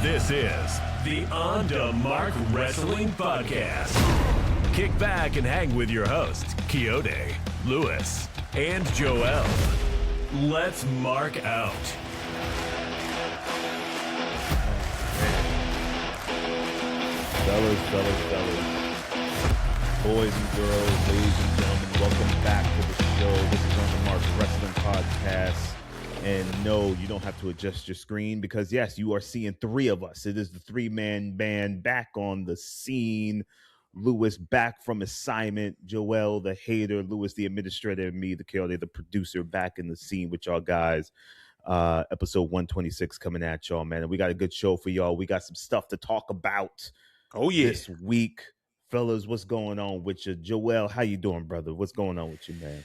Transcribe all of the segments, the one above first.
This is the On to Mark Wrestling Podcast. Kick back and hang with your hosts, Kayode, Lewis, and Joel. Let's mark out. Fellas, boys and girls, ladies and gentlemen, welcome back to the show. This is On the Mark Wrestling Podcast. And no, you don't have to adjust your screen because, yes, you are seeing three of us. It is the three-man band back on the scene. Lewis back from assignment. Joel, the hater. Lewis, the administrator. And me, the Kayode, the producer, back in the scene with y'all guys. Episode 126 coming at y'all, man. And we got a good show for y'all. We got some stuff to talk about. Oh, yeah. This week. Fellas, what's going on with you? Joel, how you doing, brother? What's going on with you, man?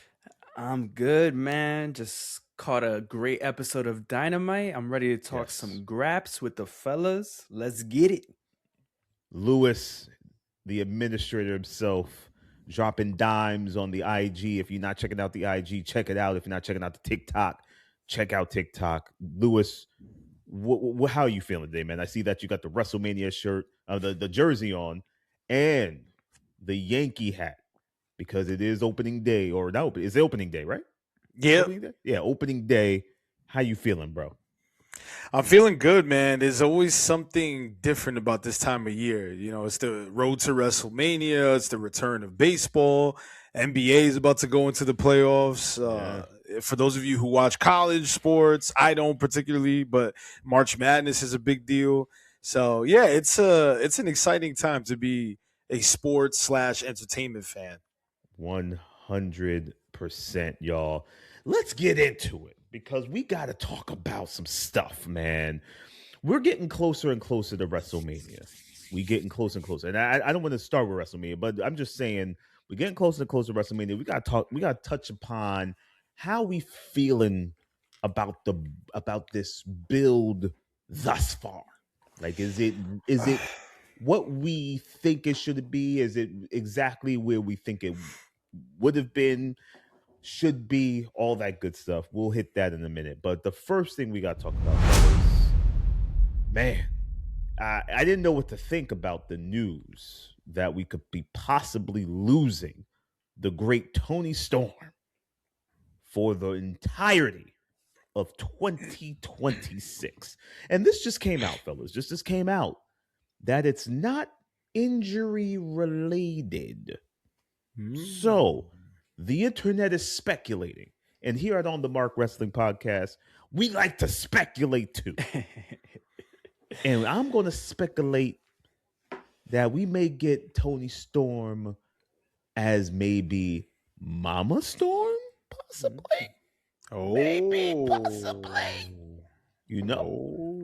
I'm good, man. Just caught a great episode of Dynamite. I'm ready to talk some graps with the fellas. Let's get it. Lewis, the administrator himself, dropping dimes on the IG. If you're not checking out the IG, check it out. If you're not checking out the TikTok, check out TikTok. Lewis, how are you feeling today, man? I see that you got the WrestleMania shirt, the jersey on, and the Yankee hat because it is opening day, or not open. It's opening day, right? Yeah. Opening day. How you feeling, bro? I'm feeling good, man. There's always something different about this time of year. You know, it's the road to WrestleMania. It's the return of baseball. NBA is about to go into the playoffs. For those of you who watch college sports, I don't particularly, but March Madness is a big deal. So, yeah, it's an exciting time to be a sports/entertainment fan. 100%, y'all. Let's get into it because we got to talk about some stuff, man. We're getting closer and closer to WrestleMania. We're getting closer and closer. And I don't want to start with WrestleMania, but I'm just saying we're getting closer and closer to WrestleMania. We got to touch upon how we feeling about this build thus far. Like, is it what we think it should be? Is it exactly where we think it would have been, should be, all that good stuff? We'll hit that in a minute. But the first thing we got to talk about is, man, I didn't know what to think about the news that we could be possibly losing the great Toni Storm for the entirety of 2026. And this just came out, fellas. Just came out that it's not injury related. So the internet is speculating. And here at On the Mark Wrestling Podcast, we like to speculate too. And I'm going to speculate that we may get Toni Storm as maybe Mama Storm, possibly. Maybe, possibly. You know,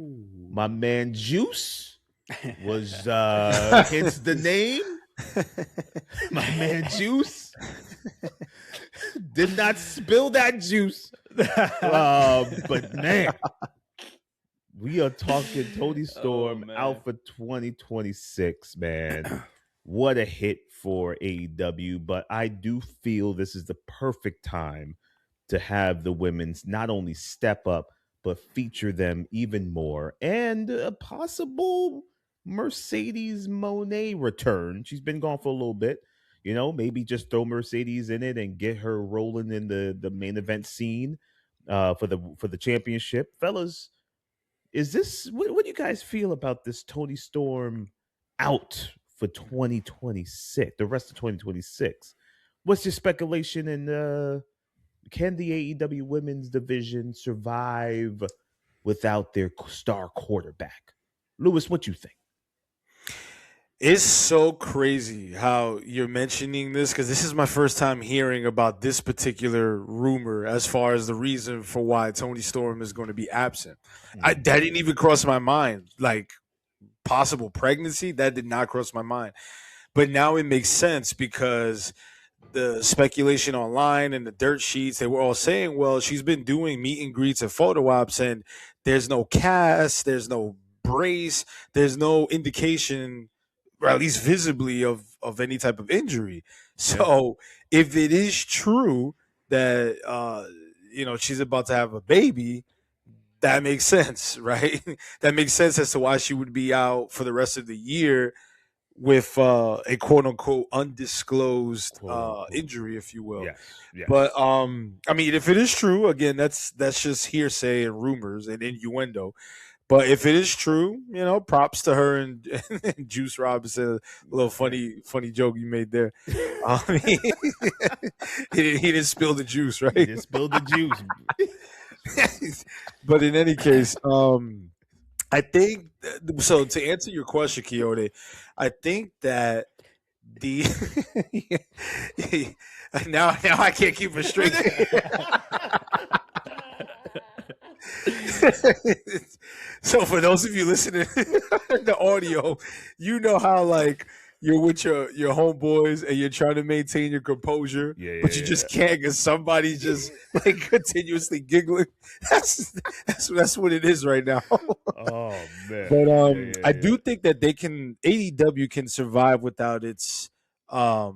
my man Juice was hence the name. My man Juice did not spill that juice. But man, we are talking Toni Storm out for 2026, man. What a hit for AEW. But I do feel this is the perfect time to have the women's not only step up, but feature them even more. And a possible Mercedes Moné return. She's been gone for a little bit. You know, maybe just throw Mercedes in it and get her rolling in the main event scene for the championship. Fellas, is this what do you guys feel about this Toni Storm out for 2026, the rest of 2026? What's your speculation, and can the AEW women's division survive without their star quarterback? Lewis, what you think? It's so crazy how you're mentioning this, because this is my first time hearing about this particular rumor as far as the reason for why Toni Storm is going to be absent. That didn't even cross my mind. Like, possible pregnancy, that did not cross my mind. But now it makes sense because the speculation online and the dirt sheets, they were all saying, well, she's been doing meet and greets and photo ops, and there's no cast, there's no brace, there's no indication, or at least visibly, of any type of injury. So if it is true that she's about to have a baby, that makes sense, right? That makes sense as to why she would be out for the rest of the year with a quote unquote undisclosed Quote unquote. injury, if you will. Yes, But yes. I mean, if it is true, again, that's just hearsay and rumors and innuendo. But if it is true, props to her and, and Juice Robinson. A little funny joke you made there. He, he didn't spill the juice, He right? just spilled the juice. But in any case, I think so. To answer your question, Kayode, I think that the now I can't keep it straight. So for those of you listening to the audio, you know how like you're with your homeboys and you're trying to maintain your composure, Yeah, but you just can't because somebody's just like continuously giggling. That's what it is right now. Oh man. But I Yeah. do think that AEW can survive without its I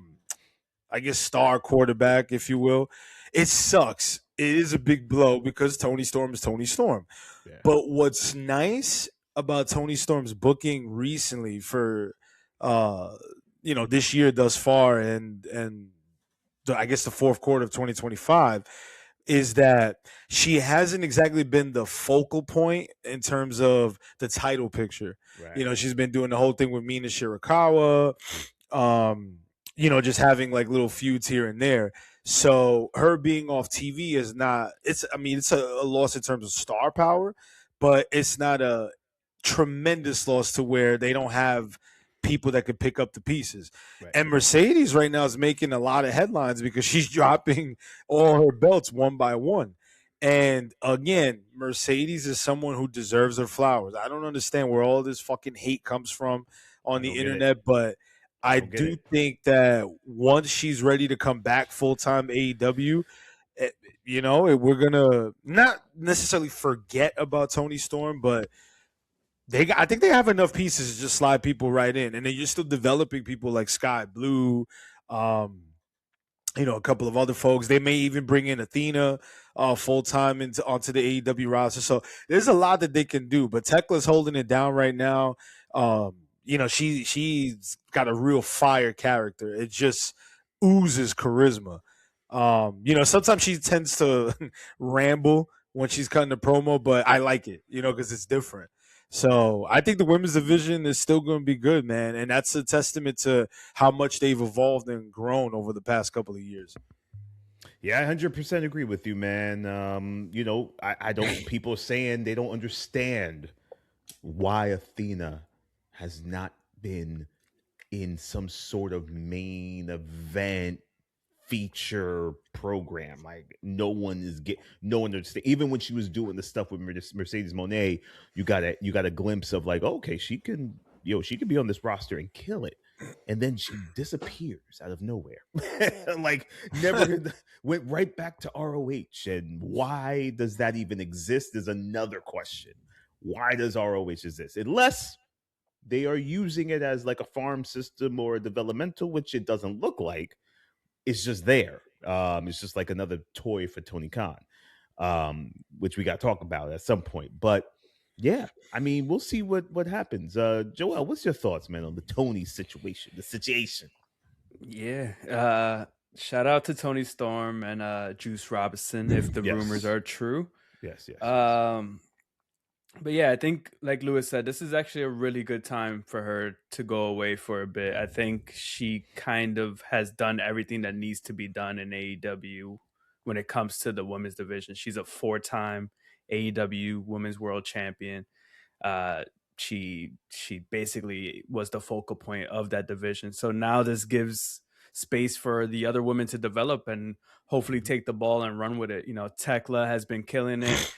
guess star quarterback, if you will. It sucks. It is a big blow because Toni Storm is Toni Storm. Yeah. But what's nice about Toni Storm's booking recently for this year thus far and I guess the fourth quarter of 2025 is that she hasn't exactly been the focal point in terms of the title picture. Right. She's been doing the whole thing with Mina Shirakawa, just having like little feuds here and there. So her being off TV is not. It's a loss in terms of star power, but it's not a tremendous loss to where they don't have people that could pick up the pieces. Right. And Mercedes right now is making a lot of headlines because she's dropping all her belts one by one. And again, Mercedes is someone who deserves her flowers. I don't understand where all this fucking hate comes from on the internet, but I do think that once she's ready to come back full-time AEW, we're going to not necessarily forget about Toni Storm, but I think they have enough pieces to just slide people right in. And then you're still developing people like Sky Blue, a couple of other folks. They may even bring in Athena full-time onto the AEW roster. So there's a lot that they can do. But Thekla's holding it down right now. She's got a real fire character. It just oozes charisma. Sometimes she tends to ramble when she's cutting a promo, but I like it, because it's different. So I think the women's division is still going to be good, man. And that's a testament to how much they've evolved and grown over the past couple of years. Yeah, I 100% agree with you, man. I don't, people saying they don't understand why Athena has not been in some sort of main event feature program. Like no one understand. Even when she was doing the stuff with Mercedes Moné, you got a glimpse of like, okay, she can be on this roster and kill it. And then she disappears out of nowhere. Like never went right back to ROH. And why does that even exist is another question. Why does ROH exist? Unless they are using it as like a farm system or a developmental, which it doesn't look like. It's just there. It's just like another toy for Tony Khan, which we got to talk about at some point. But yeah, I mean, we'll see what happens. Joel, what's your thoughts, man, on the Tony situation, the situation? Yeah. Shout out to Toni Storm and Juice Robinson if the rumors are true. Yes. But yeah, I think like Lewis said, this is actually a really good time for her to go away for a bit. I think she kind of has done everything that needs to be done in AEW when it comes to the women's division. She's a 4-time AEW Women's World Champion. She basically was the focal point of that division. So now this gives space for the other women to develop and hopefully take the ball and run with it. Thekla has been killing it.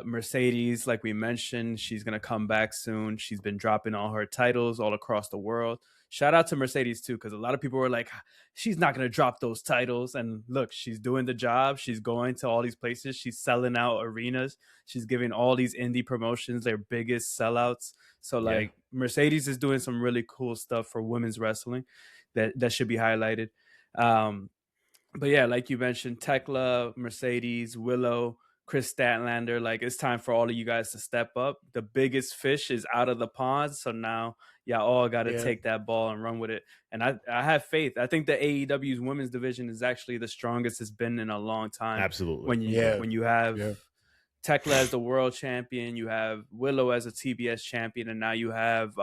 Mercedes, like we mentioned, she's gonna come back soon. She's been dropping all her titles all across the world. Shout out to Mercedes too, because a lot of people were like, she's not gonna drop those titles. And look, she's doing the job. She's going to all these places. She's selling out arenas. She's giving all these indie promotions their biggest sellouts. So like Mercedes is doing some really cool stuff for women's wrestling that should be highlighted. But yeah, like you mentioned, Thekla, Mercedes, Willow, Chris Statlander, like it's time for all of you guys to step up. The biggest fish is out of the pond, so now y'all all got to take that ball and run with it. And I have faith. I think the AEW's women's division is actually the strongest it's been in a long time. Absolutely. When you have Thekla as the world champion, you have Willow as a TBS champion, and now you have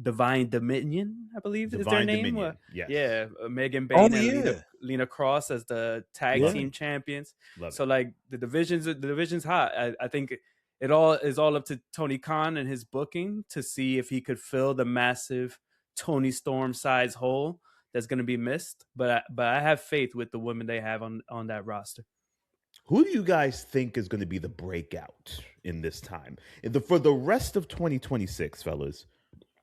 Divine Dominion, I believe is their name. Yes. Yeah, Megan Bain and Lena Cross as the tag team champions. So like the division's hot. I think it all is all up to Tony Khan and his booking to see if he could fill the massive Toni Storm size hole that's going to be missed. But I have faith with the women they have on that roster. Who do you guys think is going to be the breakout in this time? For the rest of 2026, fellas,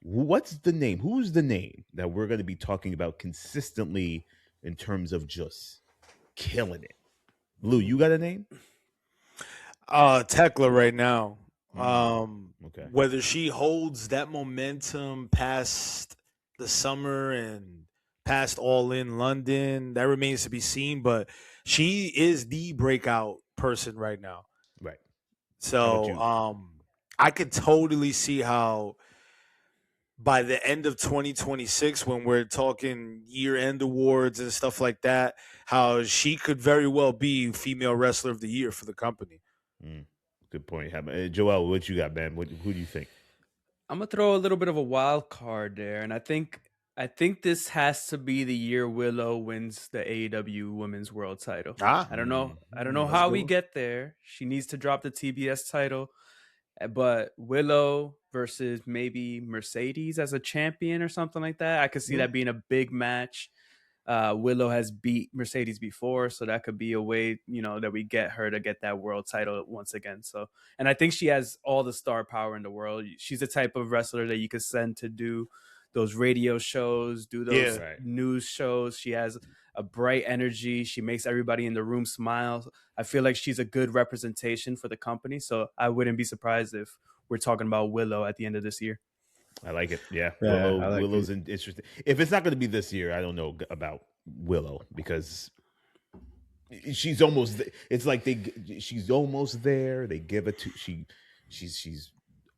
what's the name? Who's the name that we're going to be talking about consistently in terms of just killing it? Lou, you got a name? Thekla right now. Okay. Whether she holds that momentum past the summer and past All In London, that remains to be seen. But she is the breakout person right now. Right. So I could totally see how by the end of 2026, when we're talking year-end awards and stuff like that, how she could very well be Female Wrestler of the Year for the company. Good point. Joel, what you got, man? Who do you think? I'm gonna throw a little bit of a wild card there, and I think this has to be the year Willow wins the AEW Women's World Title. I don't know how we get there. She needs to drop the TBS title, but Willow versus maybe Mercedes as a champion or something like that. I could see that being a big match. Willow has beat Mercedes before, so that could be a way, that we get her to get that world title once again. So, and I think she has all the star power in the world. She's the type of wrestler that you could send to do those radio shows, do those news shows. She has a bright energy. She makes everybody in the room smile. I feel like she's a good representation for the company. So I wouldn't be surprised if we're talking about Willow at the end of this year. I like it. Yeah. Willow's interesting. If it's not going to be this year, I don't know about Willow because she's almost. It's like she's almost there. They give it to she's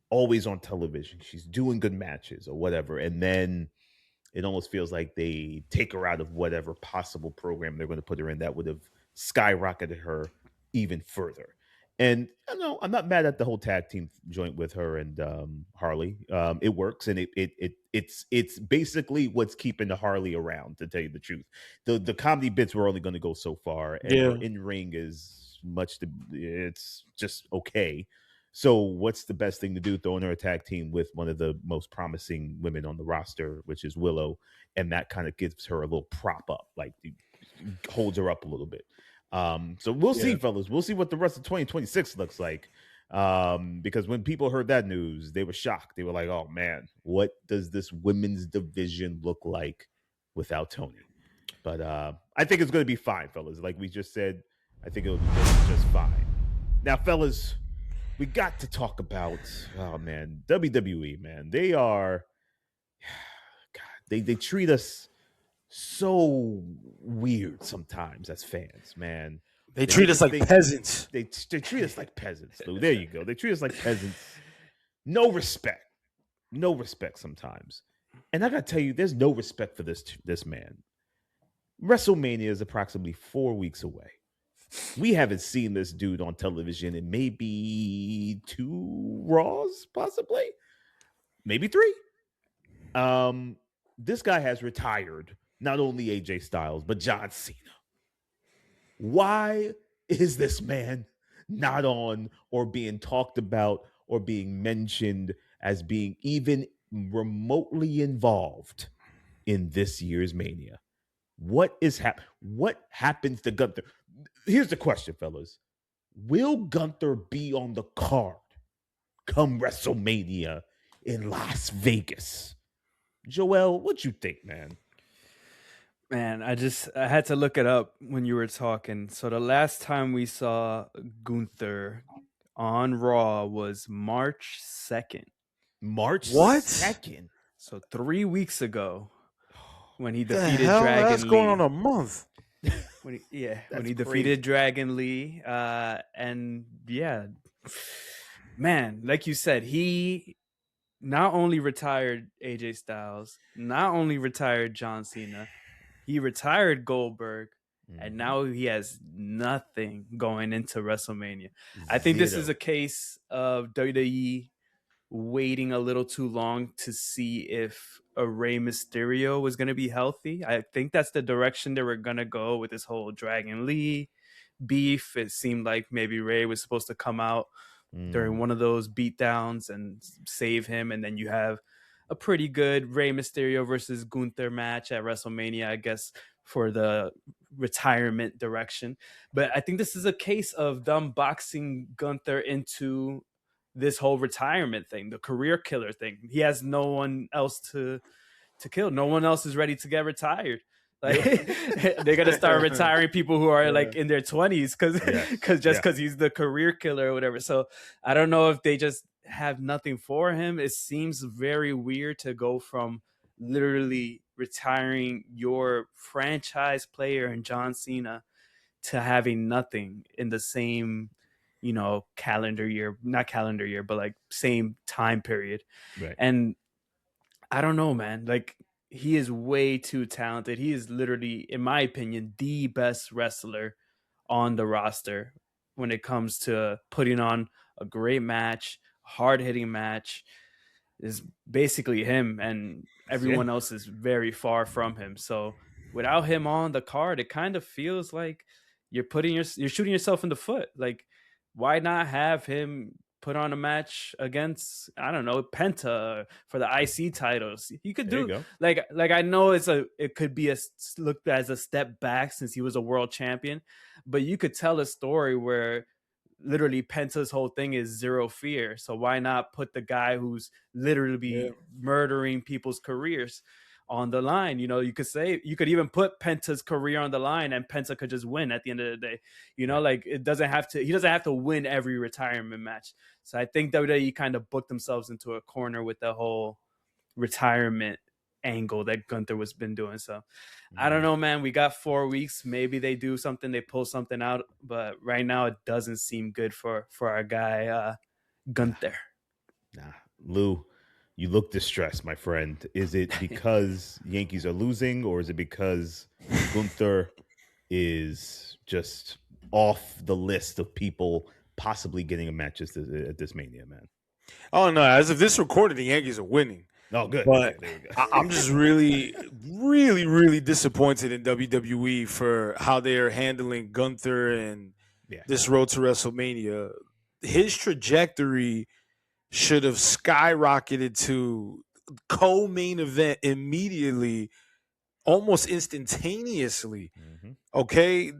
always on television. She's doing good matches or whatever, and then it almost feels like they take her out of whatever possible program they're going to put her in that would have skyrocketed her even further. And I'm not mad at the whole tag team joint with her and Harley. It works, and it's basically what's keeping the Harley around. To tell you the truth, the comedy bits were only going to go so far, and her in ring is it's just okay. So what's the best thing to do? Throwing her a tag team with one of the most promising women on the roster, which is Willow, and that kind of gives her a little prop up, like holds her up a little bit. So we'll see, fellas. We'll see what the rest of 2026 looks like. Because when people heard that news, they were shocked. They were like, "Oh man, what does this women's division look like without Toni?" But I think it's going to be fine, fellas. Like we just said, I think it'll be just fine. Now, fellas, we got to talk about WWE. Man, they are. God, they treat us so weird sometimes as fans, man. They treat us like peasants. They treat us like peasants, Lou. There you go. They treat us like peasants. No respect sometimes. And I gotta tell you, there's no respect for this man. WrestleMania is approximately 4 weeks away. We haven't seen this dude on television in maybe 2 Raws, possibly, maybe 3. This guy has retired. Not only AJ Styles, but John Cena. Why is this man not on or being talked about or being mentioned as being even remotely involved in this year's Mania? What happens to Gunther? Here's the question, fellas. Will Gunther be on the card come WrestleMania in Las Vegas? Joel, what you think, man? Man, I had to look it up when you were talking. So the last time we saw Gunther on Raw was March 2nd. March what? 2nd? So 3 weeks ago when he defeated Dragon Lee. That's going on a month. when he That's defeated crazy. Dragon Lee, and yeah, man, like you said, he not only retired AJ Styles, not only retired John Cena, he retired Goldberg, and now he has nothing going into WrestleMania. I think this is Zero. a case of WWE waiting a little too long to see if a Rey Mysterio was going to be healthy. I think that's the direction they were going to go with this whole Dragon Lee beef. It seemed like maybe Rey was supposed to come out during one of those beatdowns and save him, and then you have a pretty good Rey Mysterio versus Gunther match at WrestleMania, I guess, for the retirement direction. But I think this is a case of them boxing Gunther into this whole retirement thing, the career killer thing. He has no one else to kill. No one else is ready to get retired. Like they're gonna start retiring people who are like in their 20s because he's the career killer or whatever. So I don't know if they just have nothing for him. It seems very weird to go from literally retiring your franchise player in John Cena to having nothing in the same, calendar year, not calendar year, but like same time period. Right. And I don't know, man. Like, he is way too talented. He is literally, in my opinion, the best wrestler on the roster when it comes to putting on a great match, hard-hitting match. Is basically him, and everyone else is very far from him. So without him on the card, it kind of feels like you're shooting yourself in the foot. Like, why not have him put on a match against, I don't know, Penta for the IC titles? You could do like I know it could be looked as a step back since he was a world champion, but you could tell a story where literally Penta's whole thing is zero fear. So why not put the guy who's literally murdering people's careers on the line? You could even put Penta's career on the line and Penta could just win at the end of the day. Like he doesn't have to win every retirement match. So I think WWE kind of booked themselves into a corner with the whole retirement angle that Gunther was been doing. So I don't know, man. We got 4 weeks. Maybe they do something, they pull something out, but right now it doesn't seem good for our guy Gunther. Nah, Lou, you look distressed, my friend. Is it because Yankees are losing, or is it because Gunther is just off the list of people possibly getting a match at this Mania, man? Oh no! As of this recording, the Yankees are winning. Oh, good. But okay, there we go. I'm just really, really, really disappointed in WWE for how they are handling Gunther and this road to WrestleMania. His trajectory should have skyrocketed to co-main event immediately, almost instantaneously. Okay,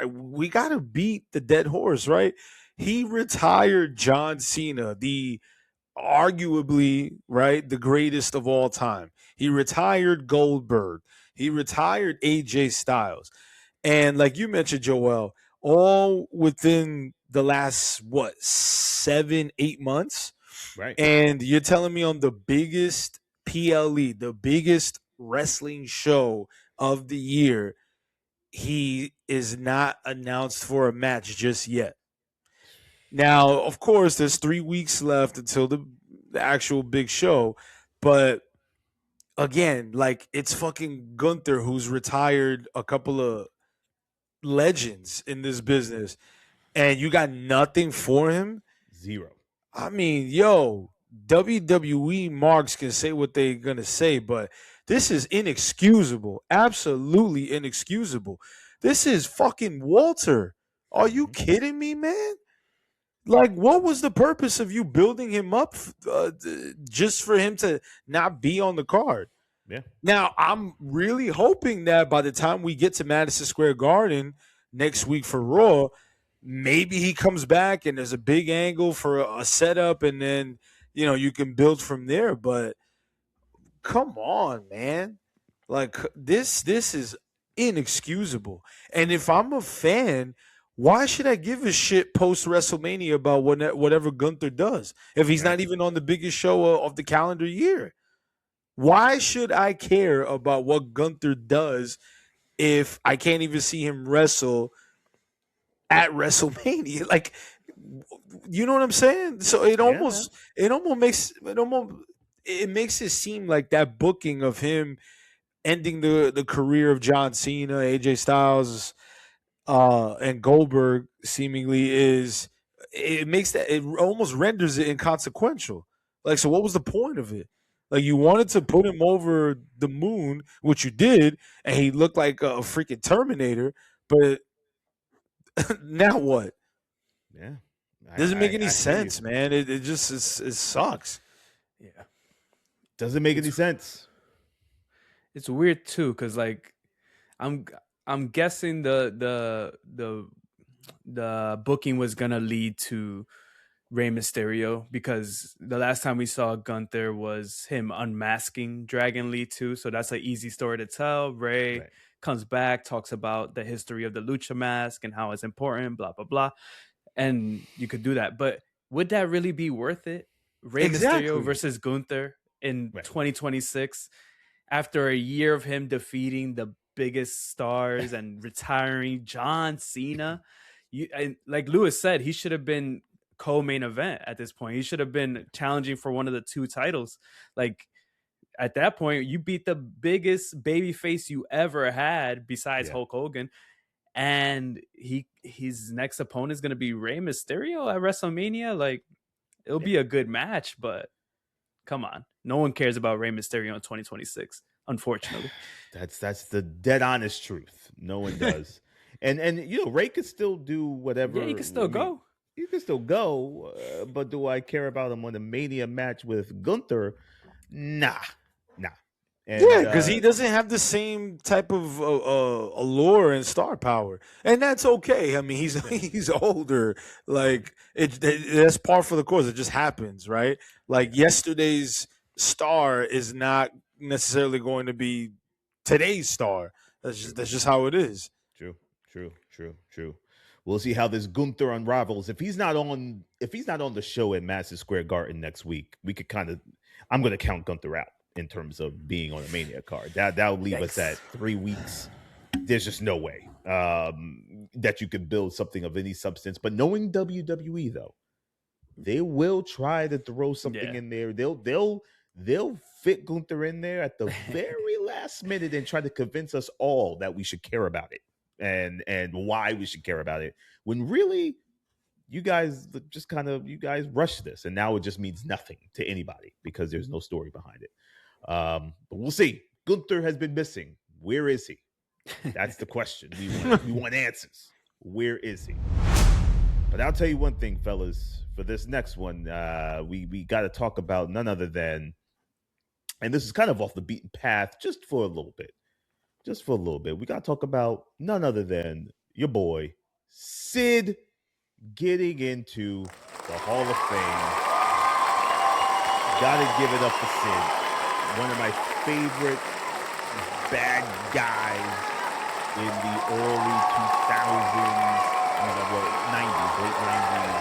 we got to beat the dead horse, right? He retired John Cena, the arguably, right, the greatest of all time. He retired Goldberg. He retired AJ Styles. And like you mentioned, Joel, all within the last, 7-8 months? Right. And you're telling me on the biggest PLE, the biggest wrestling show of the year, he is not announced for a match just yet. Now, of course, there's 3 weeks left until the actual big show. But again, like, it's fucking Gunther, who's retired a couple of legends in this business, and you got nothing for him? Zero. I mean, WWE marks can say what they're going to say, but this is inexcusable. Absolutely inexcusable. This is fucking Walter. Are you kidding me, man? Like, what was the purpose of you building him up just for him to not be on the card? Yeah. Now, I'm really hoping that by the time we get to Madison Square Garden next week for Raw, maybe he comes back and there's a big angle for a setup, and then, you can build from there. But come on, man. Like, this is inexcusable. And if I'm a fan, why should I give a shit post WrestleMania about whatever Gunther does if he's not even on the biggest show of the calendar year? Why should I care about what Gunther does if I can't even see him wrestle at WrestleMania? Like, you know what I'm saying? So it Yeah, almost makes it seem like that booking of him ending the career of John Cena, AJ Styles, and Goldberg seemingly is, it almost renders it inconsequential. Like, so what was the point of it? Like, you wanted to put him over the moon, which you did, and he looked like a freaking Terminator, but now what? yeah. Doesn't make any I hear you. sense, man. It just it sucks. Yeah. Doesn't make any sense. It's weird too, because like I'm I'm guessing the booking was gonna lead to Rey Mysterio, because the last time we saw Gunther was him unmasking Dragon Lee too. So that's an easy story to tell. Rey Right. comes back, talks about the history of the Lucha Mask and how it's important, blah, blah, blah. And you could do that. But would that really be worth it? Rey Exactly. Mysterio versus Gunther in Right. 2026, after a year of him defeating the biggest stars and retiring John Cena. And like Lewis said, he should have been co-main event at this point. He should have been challenging for one of the two titles. Like, at that point, you beat the biggest baby face you ever had besides Yeah. Hulk Hogan, and his next opponent is going to be Rey Mysterio at WrestleMania. Like, it'll be a good match, but come on, no one cares about Rey Mysterio in 2026, unfortunately. That's the dead honest truth. No one does. and you know, Ray could still do whatever. Yeah, he can still go. You can still go, but do I care about him on a Mania match with Gunther? Nah. And, Yeah, because he doesn't have the same type of allure and star power, and that's okay. I mean, he's older. Like, that's par for the course. It just happens, right? Like, yesterday's star is not necessarily going to be today's star. That's just how it is. True. We'll see how this Gunther unravels. If he's not on the show at Madison Square Garden next week, we could I'm going to count Gunther out in terms of being on a Mania card. That'll leave us at 3 weeks. There's just no way that you could build something of any substance. But knowing WWE, though, they will try to throw something in there. They'll fit Gunther in there at the very last minute and try to convince us all that we should care about it and why we should care about it. When really, you guys rush this, and now it just means nothing to anybody because there's no story behind it. But we'll see. Gunther has been missing. Where is he? That's the question. We want answers. Where is he? But I'll tell you one thing, fellas. For this next one, we got to talk about none other than, and this is kind of off the beaten path, just for a little bit. We got to talk about none other than your boy Sid getting into the Hall of Fame. Got to give it up for Sid. One of my favorite bad guys in the early 2000s, 90s, late 90s,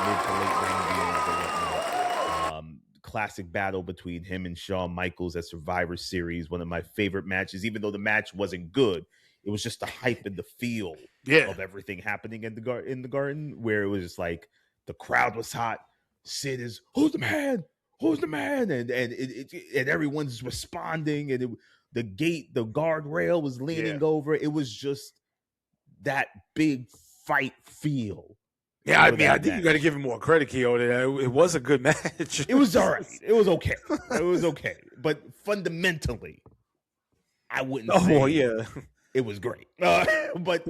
mid to late 90s, or whatnot. Classic battle between him and Shawn Michaels at Survivor Series. One of my favorite matches, even though the match wasn't good. It was just the hype and the feel of everything happening in the garden, where it was just like the crowd was hot. Sid is, who's the man? And everyone's responding, and the guardrail was leaning over. It was just that big fight feel. Yeah, I mean, I think you got to give him more credit, Kayode. It was a good match. It was all right. It was okay. But fundamentally, I wouldn't say it was great. But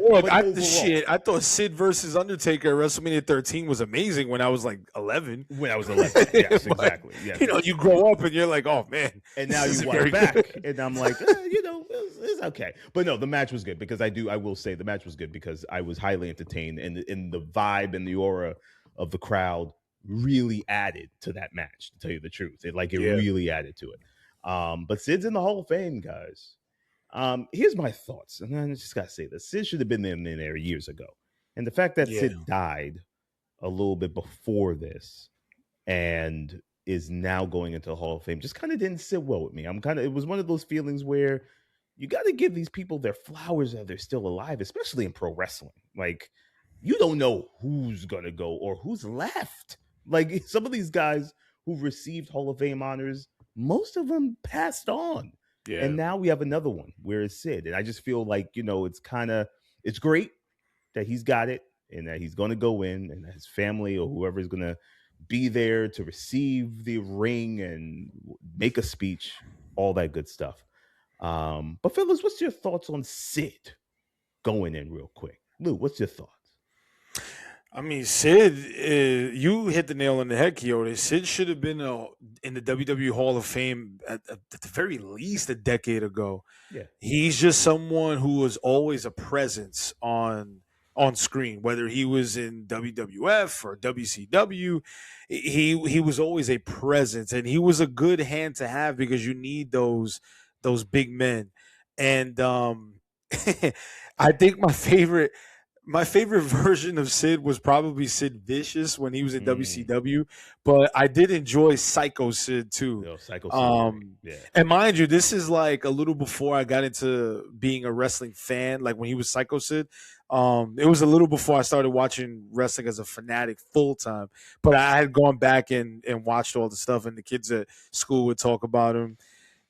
I thought Sid versus Undertaker at WrestleMania 13 was amazing when I was like 11. Yes, exactly. Yes. You grow up and you're like, oh man. And now you watch back, and I'm like, it's okay. But no, the match was good because I will say the match was good because I was highly entertained, and the vibe and the aura of the crowd really added to that match. To tell you the truth, it really added to it. But Sid's in the Hall of Fame, guys. Here's my thoughts, and I just gotta say this: Sid should have been in there years ago, and the fact that Sid died a little bit before this and is now going into the Hall of Fame just kind of didn't sit well with me. It was one of those feelings where you got to give these people their flowers that they're still alive, especially in pro wrestling. Like, you don't know who's gonna go or who's left. Like, some of these guys who received Hall of Fame honors, most of them passed on. Yeah. And now we have another one where it's Sid. And I just feel like, it's great that he's got it and that he's going to go in and that his family or whoever is going to be there to receive the ring and make a speech, all that good stuff. But fellas, what's your thoughts on Sid going in real quick? Lou, what's your thoughts? I mean, Sid, you hit the nail on the head, Kayode. Sid should have been in the WWE Hall of Fame at the very least a decade ago. Yeah. He's just someone who was always a presence on screen, whether he was in WWF or WCW. He was always a presence, and he was a good hand to have because you need those big men. And I think my favorite version of Sid was probably Sid Vicious when he was in WCW, but I did enjoy Psycho Sid too. Psycho Sid. Yeah. And mind you, this is like a little before I got into being a wrestling fan. Like when he was Psycho Sid, it was a little before I started watching wrestling as a fanatic full time. But I had gone back and watched all the stuff, and the kids at school would talk about him.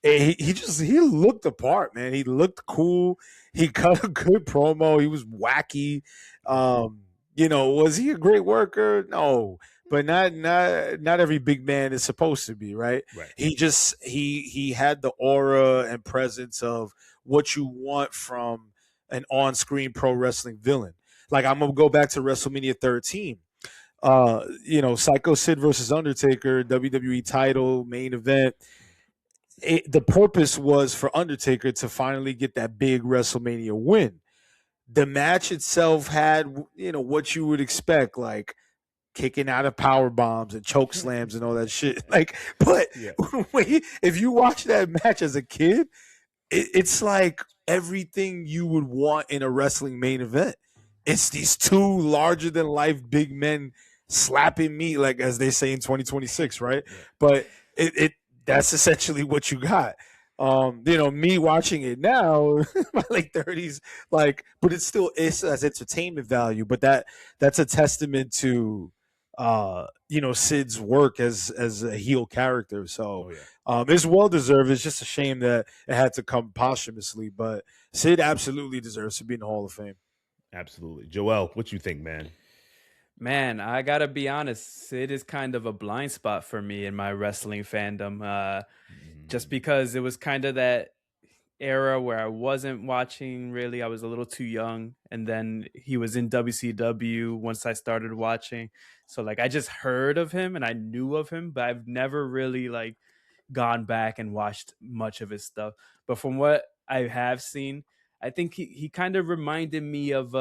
And he looked the part, man. He looked cool. He cut a good promo. He was wacky. Was he a great worker? No, but not every big man is supposed to be, right? Right. He had the aura and presence of what you want from an on-screen pro wrestling villain. Like, I'm gonna go back to WrestleMania 13. Psycho Sid versus Undertaker, WWE title, main event. The purpose was for Undertaker to finally get that big WrestleMania win. The match itself had, what you would expect, like kicking out of power bombs and choke slams and all that shit. Like, but if you watch that match as a kid, it's like everything you would want in a wrestling main event. It's these two larger than life big men slapping meat, like as they say in 2026, right? Yeah. But that's essentially what you got. Me watching it now, my late 30s, but it's as entertainment value. But that's a testament to Sid's work as a heel character. So it's well deserved. It's just a shame that it had to come posthumously. But Sid absolutely deserves to be in the Hall of Fame. Absolutely. Joel, what you think, man? Man, I gotta be honest, Sid is kind of a blind spot for me in my wrestling fandom. Just because it was kind of that era where I wasn't watching really. I was a little too young. And then he was in WCW once I started watching. So I just heard of him and I knew of him, but I've never really gone back and watched much of his stuff. But from what I have seen, I think he kind of reminded me of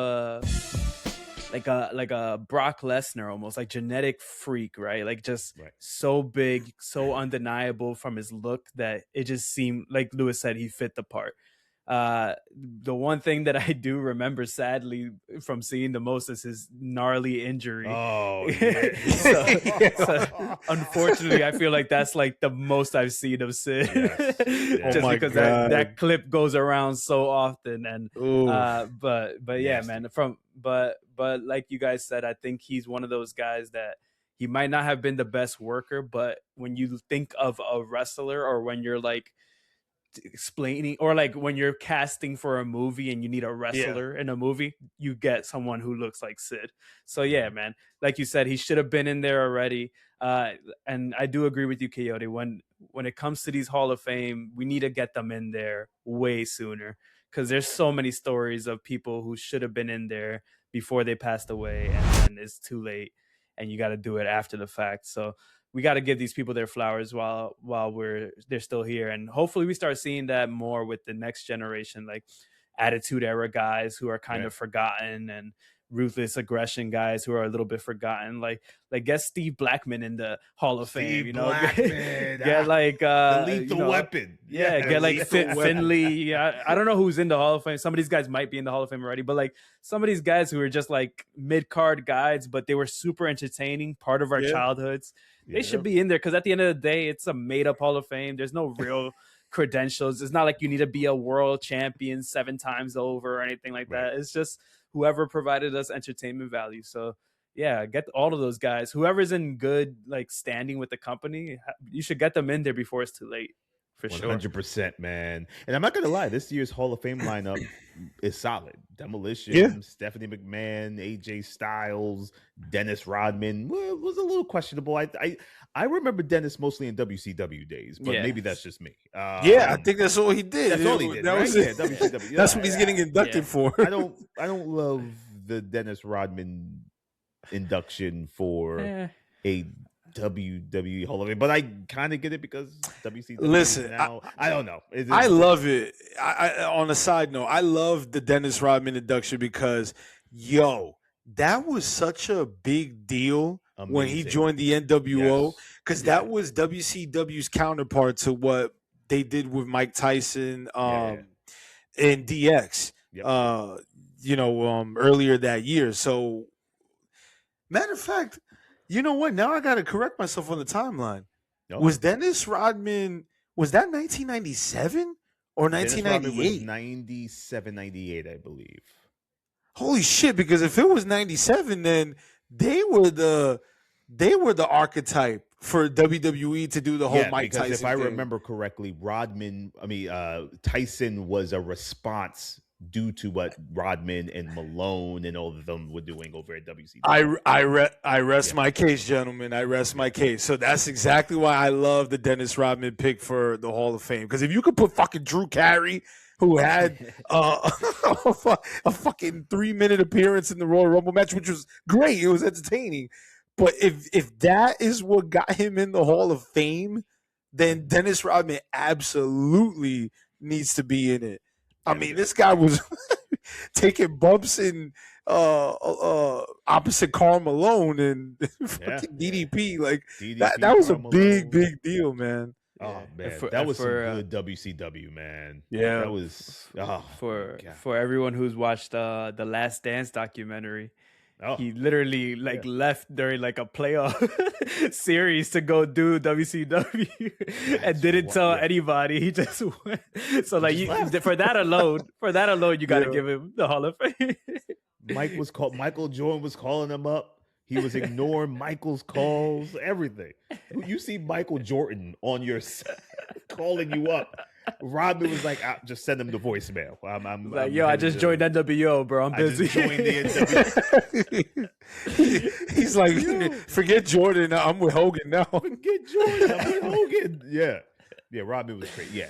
like a Brock Lesnar, almost like genetic freak, right? So big, so undeniable from his look that it just seemed like Lewis said he fit the part. The one thing that I do remember sadly from seeing the most is his gnarly injury. Oh, yeah. so unfortunately, I feel like that's the most I've seen of Sid. Yes. Just because that clip goes around so often. And but yeah, man. But like you guys said, I think he's one of those guys that he might not have been the best worker, but when you think of a wrestler, or when you're explaining, or when you're casting for a movie and you need a wrestler in a movie, you get someone who looks like Sid. So yeah, man, like you said, he should have been in there already. And I do agree with you, Kayode. When it comes to these Hall of Fame, we need to get them in there way sooner, because there's so many stories of people who should have been in there before they passed away, and then it's too late, and you got to do it after the fact. So we got to give these people their flowers while they're still here. And hopefully we start seeing that more with the next generation, like Attitude Era guys who are kind of forgotten, and Ruthless Aggression guys who are a little bit forgotten. Like get Steve Blackman in the Hall of Fame, Blackman. Get the Lethal Weapon. Yeah, get Finley. I don't know who's in the Hall of Fame. Some of these guys might be in the Hall of Fame already, but some of these guys who are just mid-card guys, but they were super entertaining, part of our childhoods. They should be in there, because at the end of the day, it's a made-up Hall of Fame. There's no real credentials. It's not like you need to be a world champion 7 times over or anything like that. It's just whoever provided us entertainment value. So yeah, get all of those guys. Whoever's in good like standing with the company, you should get them in there before it's too late. For 100%, man. And I'm not gonna lie, this year's Hall of Fame lineup is solid. Demolition, Stephanie McMahon, AJ Styles, Dennis Rodman was a little questionable. I remember Dennis mostly in WCW days, but maybe that's just me. I think that's all he did. That's all he did. That was it. WCW. That's what he's getting inducted for. I don't love the Dennis Rodman induction for a WWE Hall of Fame, but I kind of get it because WCW. Listen, now, I don't know. I love it. I on a side note, I love the Dennis Rodman induction because, that was such a big deal when he joined the NWO because that was WCW's counterpart to what they did with Mike Tyson and DX. Earlier that year. So, matter of fact. You know what? Now I got to correct myself on the timeline. Was Dennis Rodman, was that 1997 or 1998? 97, 98, I believe. Holy shit, because if it was 97, then they were the archetype for WWE to do the whole Mike Tyson if I thing. remember correctly, Tyson was a response due to what Rodman and Malone and all of them were doing over at WCW. I rest my case, gentlemen. I rest my case. So that's exactly why I love the Dennis Rodman pick for the Hall of Fame. Because if you could put fucking Drew Carey, who had a fucking 3-minute appearance in the Royal Rumble match, which was great. It was entertaining. But if that is what got him in the Hall of Fame, then Dennis Rodman absolutely needs to be in it. I mean, this guy was taking bumps in opposite Karl Malone and fucking DDP. Like that was a big deal, man. Oh man, that was some good WCW, man. Yeah, that was for everyone who's watched the Last Dance documentary. He literally left during like a playoff series to go do WCW and didn't tell anybody. He just went. So like for that alone, you got to give him the Hall of Fame. Michael Jordan was calling him up. He was ignoring Michael's calls, everything. You see Michael Jordan on your set calling you up. Rodman was like, just send him the voicemail. I'm like, I just joined NWO, bro. I'm busy. I just joined the NWO. He's like, forget Jordan. I'm with Hogan now. Forget Jordan. I'm with Hogan. Yeah. Rodman was great. Yeah,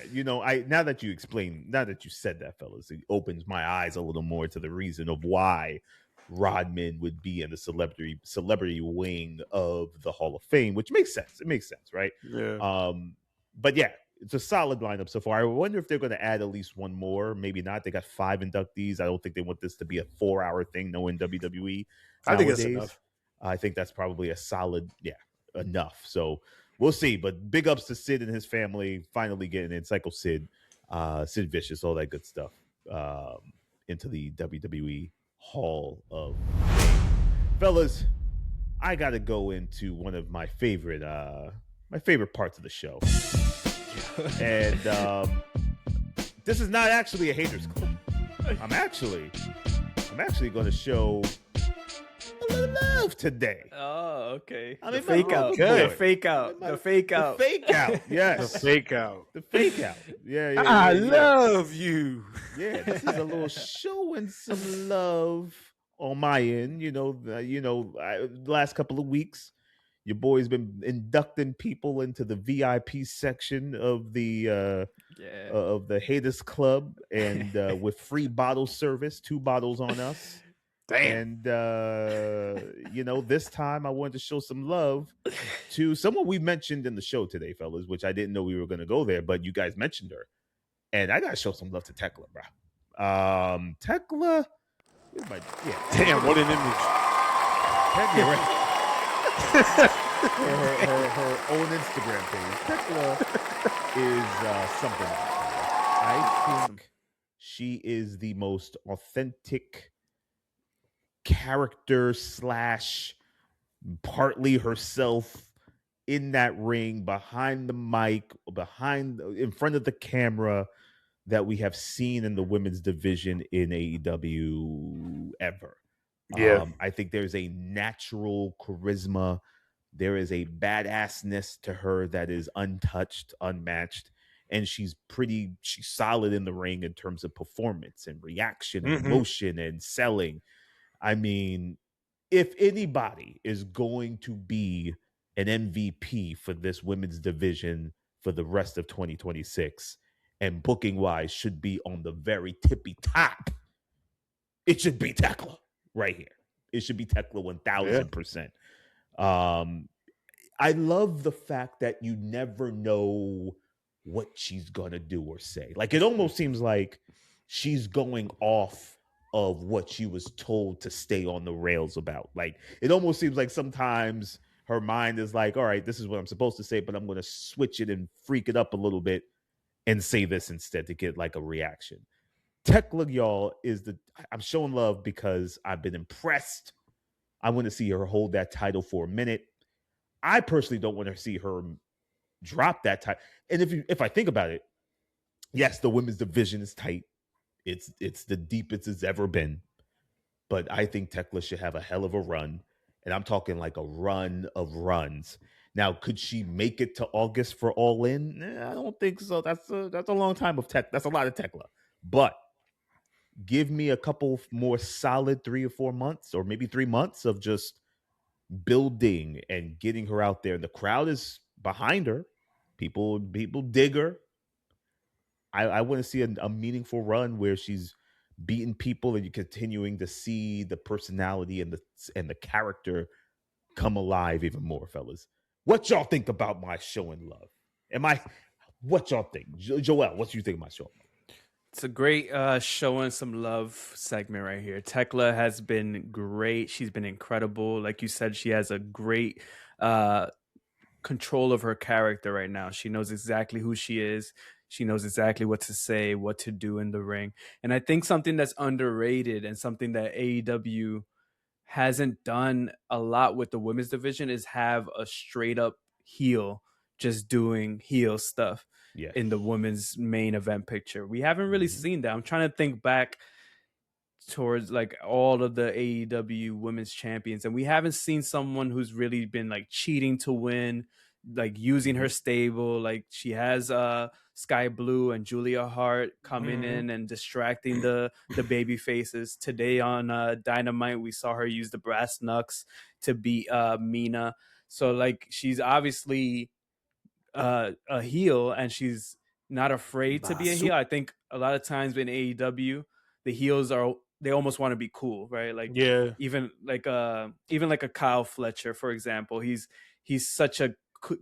now that you said that, fellas, it opens my eyes a little more to the reason of why Rodman would be in the celebrity wing of the Hall of Fame, which makes sense. It makes sense, right? Yeah. But yeah. It's a solid lineup so far. I wonder if they're going to add at least one more. Maybe not. They got 5 inductees. I don't think they want this to be a 4-hour thing, knowing WWE. I think that's enough. I think that's probably a solid, enough. So we'll see. But big ups to Sid and his family finally getting in. Psycho Sid, Sid Vicious, all that good stuff into the WWE Hall of Fame. Fellas, I got to go into one of my favorite parts of the show. And this is not actually a haters club. I'm actually going to show a little love today. Oh, okay. I mean, the fake out. The fake out. The fake out. The fake out. Yes. The fake out. The fake out. Yeah. I love you. Yeah. This is a little showing some love on my end. The last couple of weeks, your boy's been inducting people into the VIP section of the Haters Club, and with free bottle service, 2 bottles on us. Damn. And this time I wanted to show some love to someone we mentioned in the show today, fellas, which I didn't know we were going to go there, but you guys mentioned her, and I gotta show some love to Thekla, bro. Thekla. Damn, what an image. Thekla, right? her own Instagram page. Thekla is something else. I think she is the most authentic character / partly herself in that ring, behind the mic, in front of the camera that we have seen in the women's division in AEW ever. Yeah. I think there's a natural charisma. There is a badassness to her that is untouched, unmatched. And she's solid in the ring in terms of performance and reaction and emotion and selling. I mean, if anybody is going to be an MVP for this women's division for the rest of 2026 and booking wise should be on the very tippy top, it should be Thekla right here. It should be Thekla 1000%. I love the fact that you never know what she's gonna do or say. Like, it almost seems like she's going off of what she was told to stay on the rails about. Like, it almost seems like sometimes her mind is like, all right, this is what I'm supposed to say, but I'm going to switch it and freak it up a little bit and say this instead to get like a reaction. Thekla, y'all, I'm showing love because I've been impressed. I want to see her hold that title for a minute. I personally don't want to see her drop that title. And if I think about it, yes, the women's division is tight. It's the deepest it's ever been. But I think Thekla should have a hell of a run. And I'm talking like a run of runs. Now, could she make it to August for All In? I don't think so. That's a long time of Thekla. That's a lot of Thekla. But give me a couple more solid 3 or 4 months, or maybe 3 months of just building and getting her out there. The crowd is behind her. People dig her. I want to see a meaningful run where she's beating people and you're continuing to see the personality and the character come alive even more, fellas. What y'all think about my showing love? What y'all think? Joel, what do you think of my show? It's a great showing some love segment right here. Thekla has been great. She's been incredible. Like you said, she has a great control of her character right now. She knows exactly who she is. She knows exactly what to say, what to do in the ring. And I think something that's underrated and something that AEW hasn't done a lot with the women's division is have a straight up heel just doing heel stuff in the women's main event picture. We haven't really seen that. I'm trying to think back towards like all of the AEW women's champions, and we haven't seen someone who's really been like cheating to win, like using her stable. Like she has Sky Blue and Julia Hart coming in and distracting the baby faces. Today on Dynamite, we saw her use the brass knucks to beat Mina. So like she's obviously a heel, and she's not afraid to be a heel. I think a lot of times in AEW, the heels they almost want to be cool, right? Like even like a Kyle Fletcher, for example. He's such a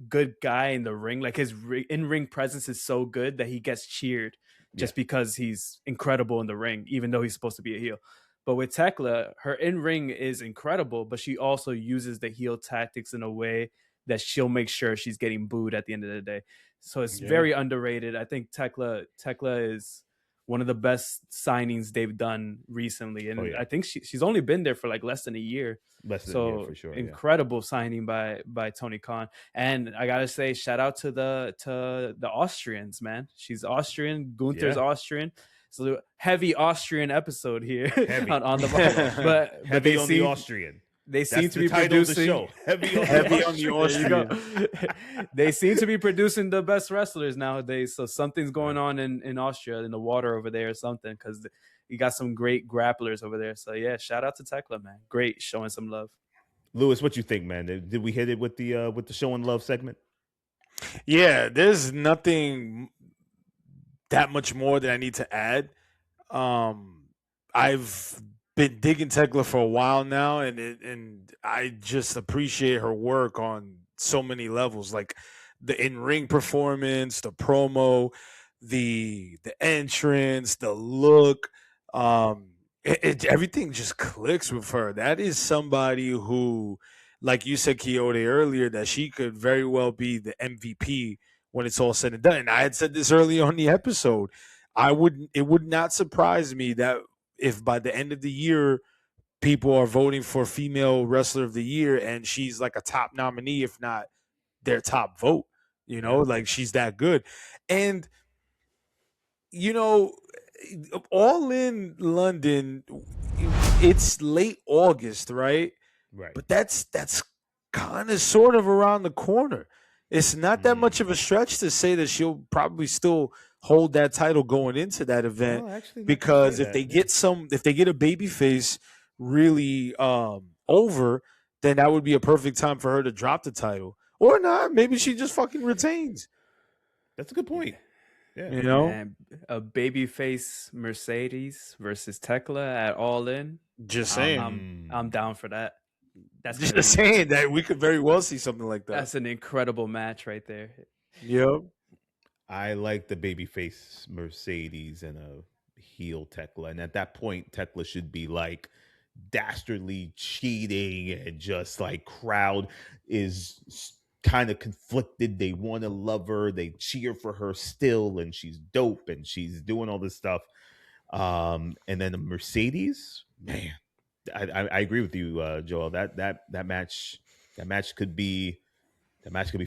good guy in the ring. Like his in-ring presence is so good that he gets cheered just because he's incredible in the ring, even though he's supposed to be a heel. But with Thekla, her in-ring is incredible, but she also uses the heel tactics in a way that she'll make sure she's getting booed at the end of the day. So it's very underrated. I think Thekla is one of the best signings they've done recently. And I think she's only been there for like less than a year. Less than a year, for sure. Incredible signing by Tony Khan. And I gotta say, shout out to the Austrians, man. She's Austrian. Gunther's Austrian. So heavy Austrian episode here on the but heavy on the Austrian. They seem to be producing heavy on the Austrian. They seem to be producing the best wrestlers nowadays. So something's going on in Austria, in the water over there or something, because you got some great grapplers over there. So yeah, shout out to Thekla, man. Great, showing some love. Lewis, what you think, man? Did we hit it with the showing love segment? Yeah, there's nothing that much more that I need to add. I've been digging Thekla for a while now, and I just appreciate her work on so many levels, like the in-ring performance, the promo, the entrance, the look. Everything just clicks with her. That is somebody who, like you said, Kayode, earlier, that she could very well be the MVP when it's all said and done. And I had said this early on the episode. It would not surprise me that if by the end of the year people are voting for female wrestler of the year and she's like a top nominee, if not their top vote. Like she's that good. And All In London, it's late August, right? Right. But that's kind of sort of around the corner. It's not that much of a stretch to say that she'll probably still hold that title going into that event, No, actually, not to because say if that, they yeah. if they get a babyface really over, then that would be a perfect time for her to drop the title. Or not, maybe she just fucking retains. That's a good point. Yeah. You know, Man, a babyface Mercedes versus Thekla at All In. just I'm saying. I'm down for that. That's gonna Just be saying that we could very well see something like that. that's an incredible match right there. Yep. I like the babyface Mercedes and a heel Tekla. And at that point, Tekla should be like dastardly cheating, and just like crowd is kind of conflicted. They want to love her, they cheer for her still, and she's dope and she's doing all this stuff. And then the Mercedes, man, I agree with you, Joel. That match could be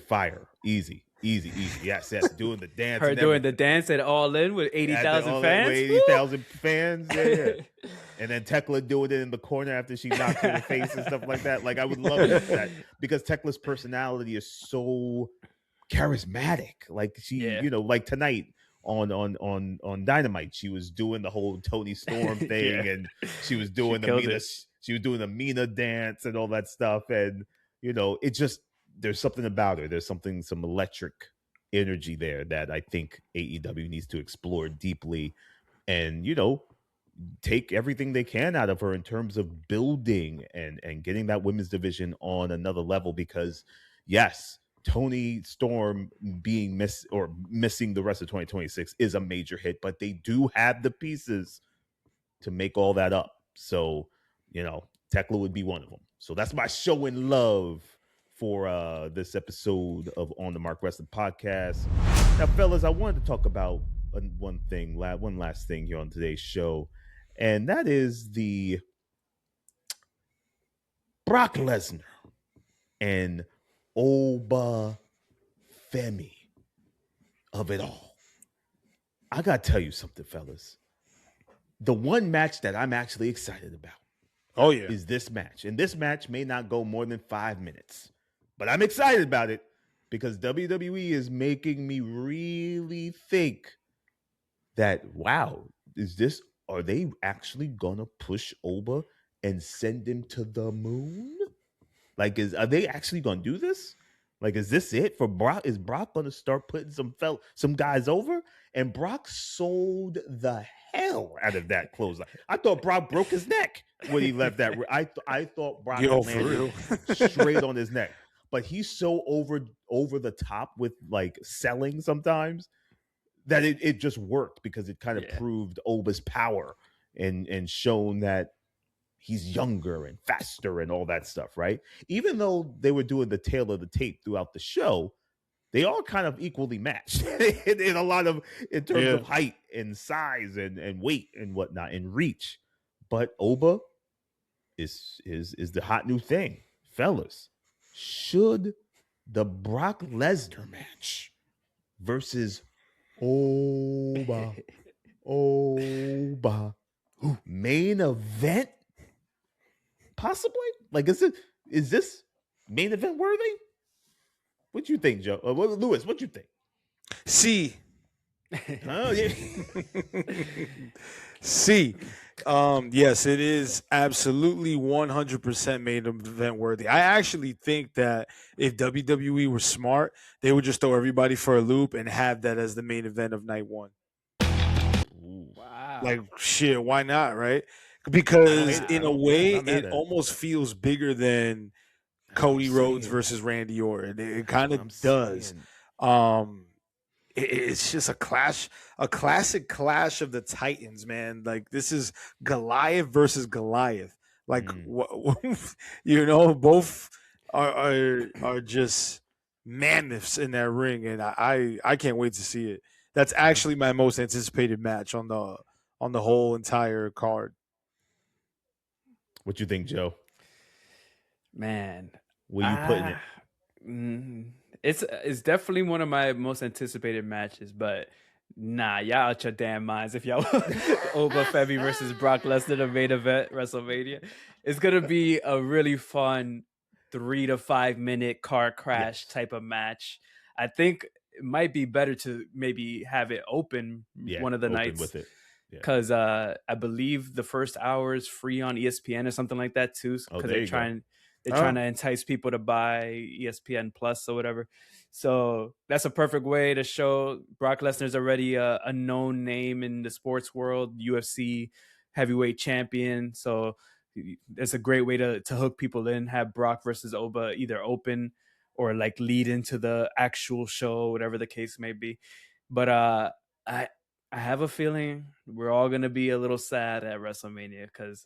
fire. Easy. Yes. Doing the dance. Her and doing the everything. dance at All In with 80,000 All that fans. with 80,000 fans. Yeah. And then Tekla doing it in the corner after she knocks her in the face and stuff like that. Like, I would love that, because Tekla's personality is so charismatic. Like, she, like tonight on Dynamite, she was doing the whole Toni Storm thing, Yeah. and she was doing the Mina dance and all that stuff. And it just, there's something about her. There's some electric energy there that I think AEW needs to explore deeply, and take everything they can out of her in terms of building and getting that women's division on another level. Because yes, Toni Storm being missing the rest of 2026 is a major hit, but they do have the pieces to make all that up. So Tekla would be one of them. So that's my show in love for this episode of On the Mark Wrestling Podcast. Now, fellas, I wanted to talk about one last thing here on today's show, and that is the Brock Lesnar and Oba Femi of it all. I gotta tell you something, fellas. The one match that I'm actually excited about, is this match. And this match may not go more than 5 minutes, but I'm excited about it because WWE is making me really think that, wow, are they actually gonna push Oba and send him to the moon? Like, are they actually gonna do this? Like, is this it for Brock? Is Brock gonna start putting some guys over? And Brock sold the hell out of that clothesline. I thought Brock broke his neck when he left that. I thought Brock landed straight on his neck. But he's so over the top with like selling sometimes that it just worked, because it kind of proved Oba's power and shown that he's younger and faster and all that stuff, right? Even though they were doing the tail of the tape throughout the show, they all kind of equally matched in a lot of, in terms of height and size and weight and whatnot and reach. But Oba is the hot new thing. Fellas, should the Brock Lesnar match versus Oba main event possibly? Like, is this main event worthy? What you think, Joe? Lewis, what you think? C. Oh yeah. C. Yes, it is absolutely 100% main event worthy. I actually think that if WWE were smart, they would just throw everybody for a loop and have that as the main event of night one. Wow. Like, shit, why not, right? Because in a way, it almost feels bigger than Cody Rhodes versus Randy Orton. It kind of does. It's just a classic clash of the Titans, man. Like, this is Goliath versus Goliath. Like, both are just mammoths in that ring, and I can't wait to see it. That's actually my most anticipated match on the whole entire card. What you think, Joe? Man, Where you putting it? It's definitely one of my most anticipated matches, but nah, y'all out your damn minds if y'all Oba Femi versus Brock Lesnar, the main event WrestleMania. It's gonna be a really fun 3 to 5 minute car crash type of match. I think it might be better to maybe have it open one of the open nights with it. because I believe the first hour is free on ESPN or something like that too. Because they're trying to entice people to buy ESPN Plus or whatever. So that's a perfect way to show Brock Lesnar's already a known name in the sports world, UFC heavyweight champion. So it's a great way to hook people in. Have Brock versus Oba either open or like lead into the actual show, whatever the case may be. But I have a feeling we're all gonna be a little sad at WrestleMania because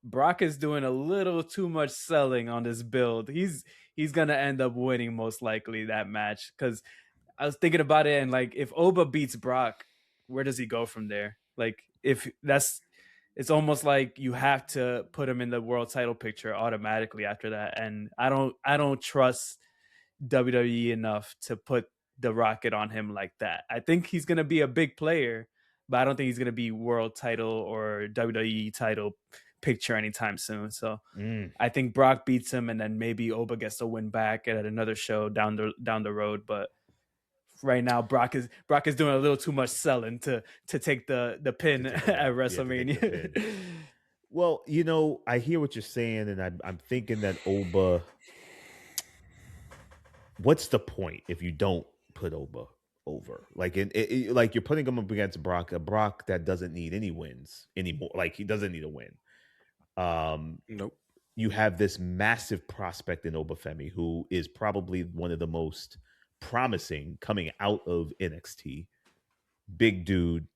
Brock is doing a little too much selling on this build. He's gonna end up winning most likely that match because I was thinking about it and like if Oba beats Brock, where does he go from there? Like if it's almost like you have to put him in the world title picture automatically after that, and I don't trust WWE enough to put the rocket on him like that. I think he's going to be a big player, but I don't think he's going to be world title or WWE title picture anytime soon. So I think Brock beats him and then maybe Oba gets to win back at another show down the road. But right now Brock is doing a little too much selling to take the pin at WrestleMania. Well, I hear what you're saying, and I'm thinking that Oba. What's the point if you don't put Oba over? Like like you're putting him up against Brock, a Brock that doesn't need any wins anymore. Like he doesn't need a win. Nope. You have this massive prospect in Oba Femi, who is probably one of the most promising coming out of NXT. Big dude.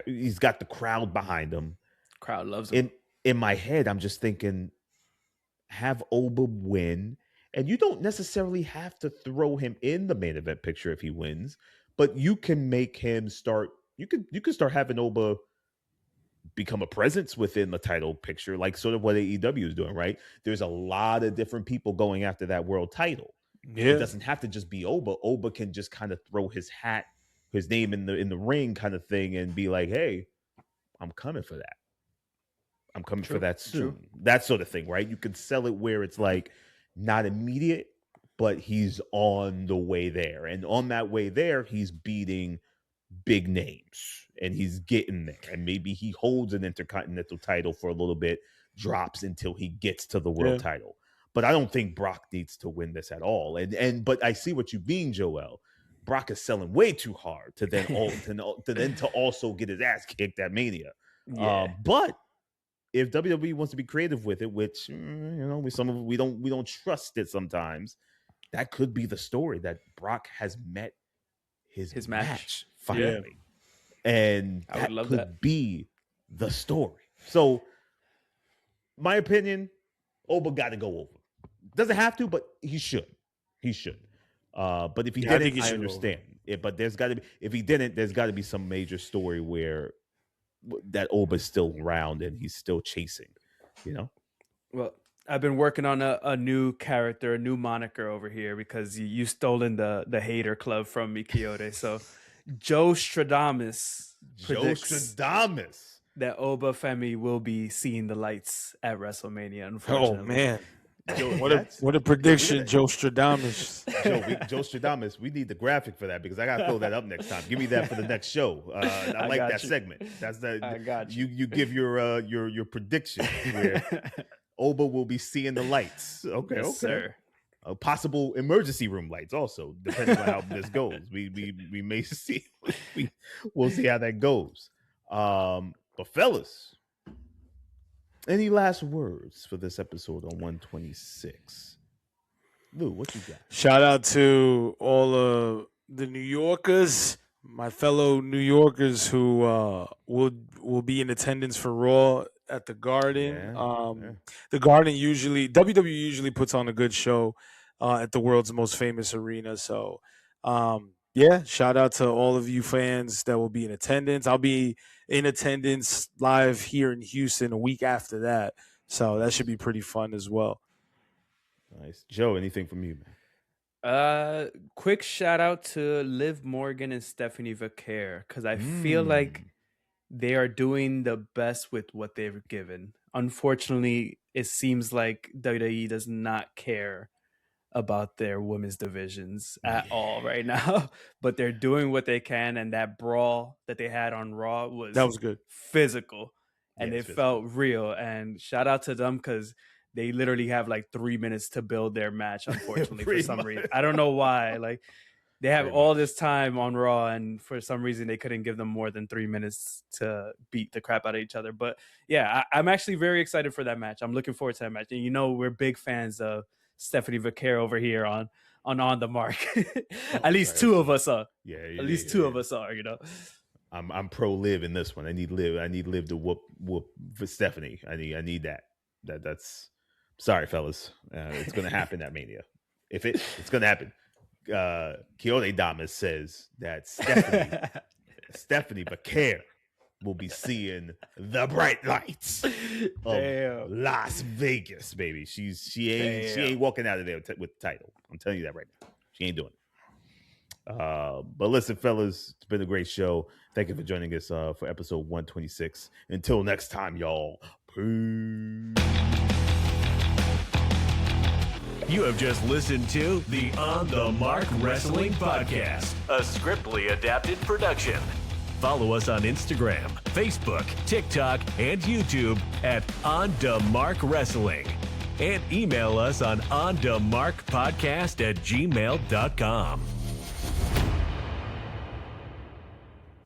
He's got the crowd behind him. Crowd loves him. In my head, I'm just thinking, have Oba win. And you don't necessarily have to throw him in the main event picture if he wins, but you can make him start. You can start having Oba become a presence within the title picture, like sort of what AEW is doing, right? There's a lot of different people going after that world title. Yeah. It doesn't have to just be Oba. Oba can just kind of throw his name in the ring kind of thing and be like, hey, I'm coming for that. I'm coming for that soon. True. That sort of thing, right? You can sell it where it's like not immediate, but he's on the way there. And on that way there, he's beating big names and he's getting there. And maybe he holds an intercontinental title for a little bit, drops until he gets to the world title. But I don't think Brock needs to win this at all. But I see what you mean, Joel. Brock is selling way too hard to then to also get his ass kicked at Mania. Yeah. But if WWE wants to be creative with it, which we don't trust it sometimes, that could be the story that Brock has met his match finally, and I would love could that. be the story. So, my opinion, Oba got to go over. Doesn't have to, but he should. He should. But if he didn't, I understand. But there's got to be. If he didn't, there's got to be some major story where that Oba's still around and he's still chasing, Well, I've been working on a new character, a new moniker over here because you stolen the hater club from me, Kayode. So Joestradamus predicts that Oba Femi will be seeing the lights at WrestleMania, unfortunately. Oh, man. Joe, what a prediction, Joestradamus. Joestradamus, we need the graphic for that because I gotta throw that up next time. Give me that for the next show. I like that segment. That's the I got you. You give your prediction where Oba will be seeing the lights. Okay, Yes, sir. Possible emergency room lights also, depending on how this goes. We may see. We'll see how that goes. But fellas, any last words for this episode on 126? Lou, what you got? Shout out to all of the New Yorkers, my fellow New Yorkers who will be in attendance for Raw at the Garden. The Garden WWE usually puts on a good show at the world's most famous arena. So, shout out to all of you fans that will be in attendance. I'll be in attendance live here in Houston a week after that. So that should be pretty fun as well. Nice. Joe, anything from you, man? Quick shout out to Liv Morgan and Stephanie Vaquer, because I feel like they are doing the best with what they've given. Unfortunately, it seems like WWE does not care about their women's divisions at all right now, but they're doing what they can. And that brawl that they had on Raw was good, physical, and Yeah, it felt real. And shout out to them, because they literally have like 3 minutes to build their match, unfortunately, for some reason. I don't know why. Like, they have all this time on Raw, and for some reason they couldn't give them more than 3 minutes to beat the crap out of each other. But yeah, I'm actually very excited for that match. I'm looking forward to that match. And we're big fans of Stephanie Vaquer over here on the mark. At least two of us are. Yeah, At least two of us are, I'm pro Liv in this one. I need Liv to whoop for Stephanie. I need that. That's sorry, fellas. It's gonna happen at Mania. It's gonna happen. Kayode Damas says that Stephanie Vaquer will be seeing the bright lights of Las Vegas, baby. She ain't walking out of there with the title. I'm telling you that right now. She ain't doing it. But listen, fellas, it's been a great show. Thank you for joining us for episode 126. Until next time, y'all. Peace. You have just listened to the On the Mark Wrestling Podcast, a Scriptly adapted production. Follow us on Instagram, Facebook, TikTok, and YouTube at On the Mark Wrestling. And email us on onthemarkpodcast@gmail.com.